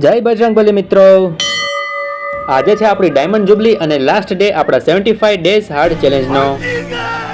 જય બજરંગબલી મિત્રો, આજે છે આપણી ડાયમંડ જુબલી અને લાસ્ટ ડે આપણા 75 ડેઝ હાર્ડ ચેલેન્જનો,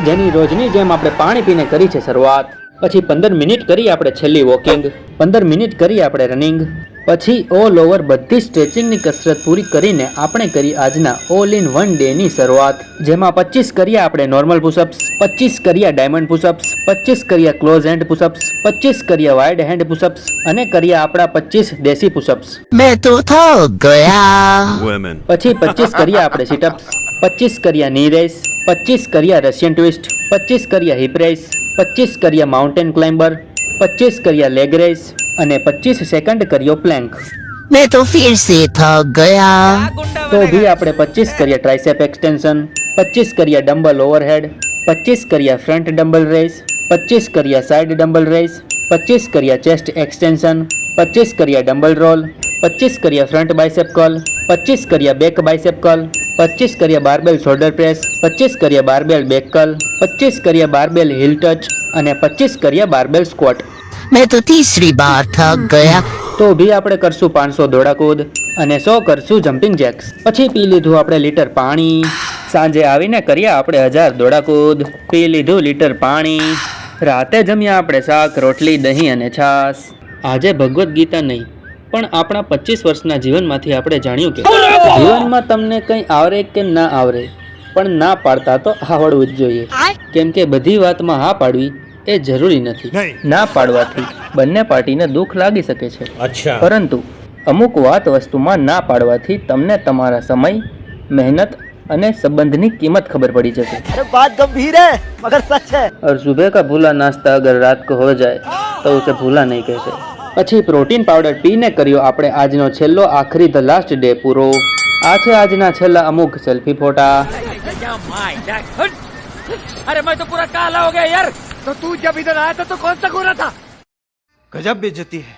જેની રોજની જેમ આપણે પાણી પીને કરી છે શરૂઆત. પછી 15 મિનિટ કરી આપણે છેલ્લી વોકિંગ, 15 મિનિટ કરી આપણે રનિંગ, પછી ઓલ ઓવર બધી સ્ટ્રેચિંગની કસરત પૂરી કરીને આપણે કરી આજના ઓલ ઇન વન ડેની શરૂઆત, જેમાં 25 કર્યા આપણે નોર્મલ પુશઅપ્સ, 25 કર્યા ડાયમંડ પુશઅપ્સ, 25 કર્યા ક્લોઝ હેન્ડ પુશઅપ્સ, 25 કર્યા વાઇડ હેન્ડ પુશઅપ્સ અને કર્યા આપણા 25 દેશી પુશઅપ્સ. मैं तो थक गया. પછી 25 કર્યા આપણે સિટઅપ્સ, 25 કર્યા ની રેસ, 25 કર્યા રશિયન ટ્વિસ્ટ, 25 કર્યા હિપ રેસ, 25 કર્યા માઉન્ટેન ક્લાઇમ્બર, 25 કર્યા લેગ રેસ અને 25 સેકન્ડ કર્યો પ્લેન્ક. मैं तो फिर से थक गया. તો ભી આપણે 25 કર્યા ટ્રાઇસેપ એક્સટેન્શન, 25 કર્યા ડમ્બલ ઓવરહેડ, 25 કર્યા ફ્રન્ટ ડમ્બલ રેસ, 25 કર્યા સાઇડ ડમ્બલ રેસ, 25 કર્યા ચેસ્ટ એક્સટેન્શન, 25 કર્યા ડમ્બલ રોલ, 25 કર્યા ફ્રન્ટ બાઇસેપ કર્લ, 25 કર્યા બેક બાઇસેપ કર્લ, 25 કર્યા બારબેલ શોલ્ડર પ્રેસ, 25 કર્યા બારબેલ બેક કર્લ, 25 કર્યા બારબેલ હીલ ટચ અને 25 કર્યા બારબેલ સ્ક્વોટ. मैं तो तीसरी बार थक गया. તો ભી આપણે કરશું 500 દોડાકૂદ અને 100 કરશું જમ્પિંગ જેક્સ. પછી પી લીધું આપણે લીટર પાણી. સાંજે આવીને કર્યા આપણે 1000 દોડાકૂદ. પી લીધું લીટર પાણી. રાતે જમ્યા આપણે શાક, રોટલી, દહીં અને છાશ. આજે ભગવદ્ ગીતા નહીં પણ આપણા 25 વર્ષના જીવનમાંથી આપણે જાણ્યું કે જીવનમાં તમને કંઈ આવરે કે ના આવરે પણ ના પાડતા તો આવડવું જ જોઈએ, કેમ કે બધી વાતમાં હા પાડવી એ જરૂરી નથી. ના પાડવાથી બંને પાર્ટીને દુઃખ લાગી શકે છે, પરંતુ અમુક વસ્તુમાં ના પાડવાથી તમને તમારા સમય, મહેનત અને સંબંધની કિંમત ખબર પડી જશે. बात गंभीर है मगर सच है. और सुबह का भूला नाश्ता अगर रात को हो जाए तो उसे भूला नहीं कहते. પછી પ્રોટીન પાવડર પીને કર્યો આપણે આજનો છેલ્લો આખરી ધ લાસ્ટ ડે પૂરો. આ છે આજના છેલ્લા અમુક સેલ્ફી ફોટા. अरे मैं तो पूरा काला हो गया यार. तो तू जब इधर आया था तो कौन सा गोरा था? गजब बेइज्जती है.